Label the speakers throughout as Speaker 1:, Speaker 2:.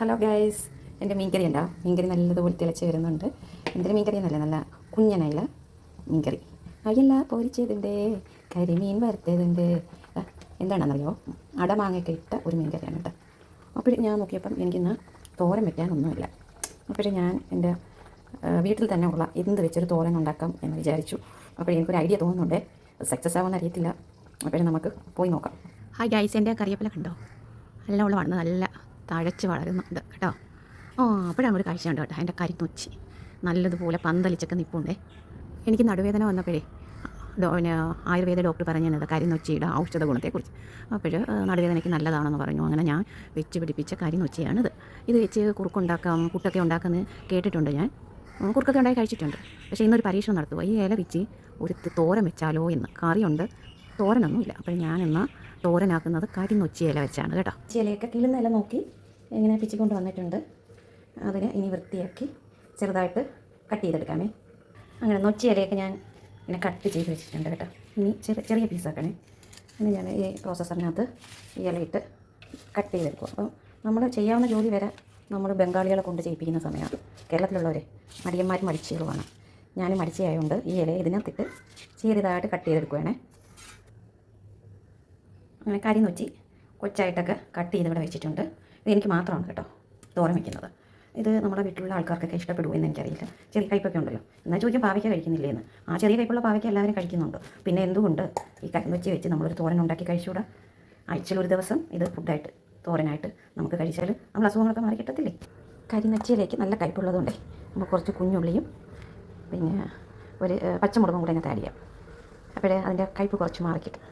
Speaker 1: Hello guys, എൻ്റെ മീൻകറി ഉണ്ടോ? മീൻകറി നല്ലതുപോലെ തിളച്ച് വരുന്നുണ്ട്. എന്തൊരു മീൻകറി എന്നല്ല, നല്ല കുഞ്ഞനയില മീൻകറി. അയല പൊരിച്ചതുണ്ട്, കരിമീൻ വറുത്തതുണ്ട്. എന്താണെന്നറിയോ? അടമാങ്ങയൊക്കെ ഇട്ട ഒരു മീൻകറിയാണ് കേട്ടോ. അപ്പോൾ ഞാൻ നോക്കിയപ്പം എനിക്കിന്ന് തോരൻ വയ്ക്കാനൊന്നുമില്ല. അപ്പോൾ ഞാൻ എൻ്റെ വീട്ടിൽ തന്നെ ഉള്ള എന്ത് വെച്ചൊരു തോരൻ ഉണ്ടാക്കാം എന്ന് വിചാരിച്ചു. അപ്പോൾ എനിക്കൊരു ഐഡിയ തോന്നുന്നുണ്ട്. സക്സസ് ആവുമെന്ന് അറിയത്തില്ല. അപ്പോൾ നമുക്ക് പോയി നോക്കാം. ഹായ് ഗൈസ്, എൻ്റെ കറിവേപ്പില കണ്ടോ? നല്ല ഉള്ളതാണ്, നല്ല തഴച്ച് വളരുന്നുണ്ട് കേട്ടോ. അപ്പോഴാണ് ഒരു കാഴ്ച ഉണ്ട് കേട്ടോ. എൻ്റെ കരിനൊച്ചി നല്ലതുപോലെ പന്തലിച്ചൊക്കെ നിൽപ്പുണ്ടേ. എനിക്ക് നടുവേദന വന്നപ്പോഴേ പിന്നെ ആയുർവേദ ഡോക്ടർ പറഞ്ഞത് കരിനൊച്ചിയുടെ ഔഷധ ഗുണത്തെക്കുറിച്ച്. അപ്പോൾ നടുവേദനയ്ക്ക് നല്ലതാണെന്ന് പറഞ്ഞു. അങ്ങനെ ഞാൻ വെച്ച് പിടിപ്പിച്ച കരിനൊച്ചിയാണിത്. ഇത് വെച്ച് കുറുക്കുണ്ടാക്കാം, പുട്ടൊക്കെ ഉണ്ടാക്കുന്നത് കേട്ടിട്ടുണ്ട് ഞാൻ. കുറുക്കൊക്കെ ഉണ്ടാക്കി കഴിച്ചിട്ടുണ്ട്. പക്ഷേ ഇന്നൊരു പരീക്ഷണം നടത്തുക. ഈ ഇല വെച്ച് ഒരു തോരൻ വെച്ചാലോ എന്ന്. കറിയുണ്ട്, തോരനൊന്നുമില്ല. അപ്പോൾ ഞാനിന്ന് തോരനാക്കുന്നത് കരിനൊച്ചി ഇല വെച്ചാണ് കേട്ടോ. ഇലയൊക്കെ കിളുന്ന ഇല നോക്കി ഇങ്ങനെ പിച്ചിക്കൊണ്ട് വന്നിട്ടുണ്ട്. അതിനെ ഇനി വൃത്തിയാക്കി ചെറുതായിട്ട് കട്ട് ചെയ്തെടുക്കാമേ. അങ്ങനെ നൊച്ചി ഇലയൊക്കെ ഞാൻ ഇങ്ങനെ കട്ട് ചെയ്ത് വെച്ചിട്ടുണ്ട് കേട്ടോ. ഇനി ചെറിയ പീസാക്കണേ. ഇനി ഞാൻ ഈ പ്രോസസ്സറിനകത്ത് ഈ ഇലയിട്ട് കട്ട് ചെയ്തെടുക്കും. അപ്പം നമ്മൾ ചെയ്യാവുന്ന ജോലി വരെ നമ്മൾ ബംഗാളികളെ കൊണ്ട് ചെയ്യിപ്പിക്കുന്ന സമയമാണ്. കേരളത്തിലുള്ളവരെ മടിയന്മാരും മടിച്ചുകളുമാണ്. ഞാനും മടിച്ചയായതുകൊണ്ട് ഈ ഇല ഇതിനകത്തിട്ട് ചെറുതായിട്ട് കട്ട് ചെയ്തെടുക്കുവാണേ. അങ്ങനെ കരിനൊച്ചി കൊച്ചായിട്ടൊക്കെ കട്ട് ചെയ്ത് ഇവിടെ വെച്ചിട്ടുണ്ട്. ഇതെനിക്ക് മാത്രമാണ് കേട്ടോ തോരൻ വയ്ക്കുന്നത്. ഇത് നമ്മുടെ വീട്ടിലുള്ള ആൾക്കാർക്കൊക്കെ ഇഷ്ടപ്പെടുമോ എന്ന് എനിക്കറിയില്ല. ചെറിയ കയ്പ്പൊക്കെ ഉണ്ടല്ലോ. എന്നാൽ ചോദിക്കും പാവയ്ക്ക കഴിക്കുന്നില്ലേന്ന്. ആ ചെറിയ കയ്പ്പുള്ള പാവയ്ക്ക എല്ലാവരും കഴിക്കുന്നുണ്ട്. പിന്നെ എന്തുകൊണ്ട് ഈ കരിനൊച്ചി വെച്ച് നമ്മളൊരു തോരൻ ഉണ്ടാക്കി കഴിച്ചുകൂടാ? ആഴ്ചയിൽ ഒരു ദിവസം ഇത് ഫുഡായിട്ട് തോരനായിട്ട് നമുക്ക് കഴിച്ചാൽ നമ്മൾ അസുഖങ്ങളൊക്കെ മാറി കിട്ടത്തില്ലേ? കരിനൊച്ചിയിലേക്ക് നല്ല കയ്പ്പുള്ളതുകൊണ്ടേ നമുക്ക് കുറച്ച് കുഞ്ഞുള്ളിയും പിന്നെ ഒരു പച്ചമുളകും കൂടെ അതിനകത്ത് ആഡ് ചെയ്യാം. അപ്പോഴേ അതിൻ്റെ കയ്പ്പ് കുറച്ച് മാറിക്കിട്ടും.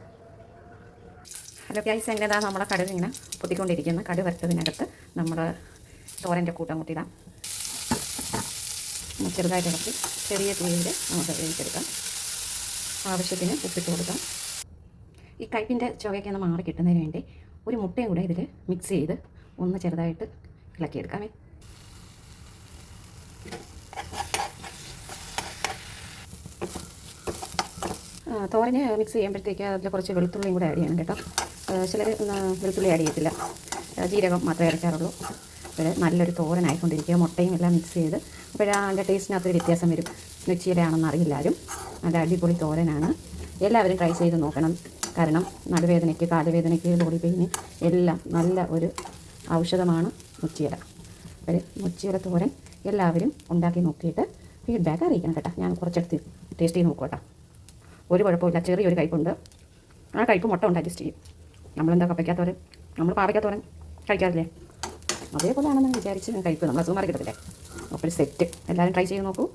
Speaker 1: ഹലോ ഗൈസ്, എൻ്റെതാ നമ്മളെ കടുക് ഇങ്ങനെ പൊത്തിക്കൊണ്ടിരിക്കുന്ന കടുക് വറുത്തതിനകത്ത് നമ്മൾ തോരൻ്റെ കൂട്ടം കൂട്ടിയിടാം. ചെറുതായിട്ട് ഇറക്കി ചെറിയ തീയിൽ നമുക്ക് വേവിച്ചെടുക്കാം. ആവശ്യത്തിന് ഉപ്പിട്ട് കൊടുക്കാം. ഈ കയ്പിൻ്റെ ചുവയൊക്കെ ഒന്ന് മാറി കിട്ടുന്നതിന് വേണ്ടി ഒരു മുട്ടയും കൂടെ ഇതിൽ മിക്സ് ചെയ്ത് ഒന്ന് ചെറുതായിട്ട് ഇളക്കിയെടുക്കാമേ. തോരന് മിക്സ് ചെയ്യുമ്പോഴത്തേക്ക് അതിൽ കുറച്ച് വെളുത്തുള്ളിയും കൂടെ ആഡ് ചെയ്യണം കേട്ടോ. ചിലർ വെളുത്തുള്ളി ആഡ് ചെയ്യത്തില്ല, ജീരകം മാത്രമേ അരയ്ക്കാറുള്ളൂ. അപ്പോൾ നല്ലൊരു തോരനായിക്കൊണ്ടിരിക്കുക. മുട്ടയും എല്ലാം മിക്സ് ചെയ്ത് അപ്പോൾ അതിൻ്റെ ടേസ്റ്റിനകത്തൊരു വ്യത്യാസം വരും. രുചിയുടെയാണെന്ന് അറിയില്ല ആരും. അത് അടിപൊളി തോരനാണ്. എല്ലാവരും ട്രൈ ചെയ്ത് നോക്കണം. കാരണം നടുവേദനയ്ക്ക്, കാലുവേദനയ്ക്ക്, ബോഡി പെയിന് എല്ലാം നല്ല ഒരു ഔഷധമാണ് നൊച്ചിയില. അപ്പോൾ നൊച്ചിയില തോരൻ എല്ലാവരും ഉണ്ടാക്കി നോക്കിയിട്ട് ഫീഡ്ബാക്ക് അറിയിക്കണം കേട്ടോ. ഞാൻ കുറച്ചെടുത്ത് ടേസ്റ്റ് ചെയ്ത് നോക്കും കേട്ടോ. ഒരു കുഴപ്പമില്ല, ചെറിയൊരു കയ്പുണ്ട്. ആ കയ്പ് മുട്ട കൊണ്ട് അഡ്ജസ്റ്റ് ചെയ്യും. നമ്മളെന്താ കപ്പയ്ക്കാത്തോരൻ, നമ്മൾ പാവയ്ക്കാത്തോരൻ കഴിക്കാറില്ലേ? അതേപോലെയാണെന്ന് വിചാരിച്ച് കയ്പ് നമ്മൾ അസുഖം മാറി കിട്ടത്തില്ലേ? അപ്പോൾ സെറ്റ്. എല്ലാവരും ട്രൈ ചെയ്ത് നോക്കൂ.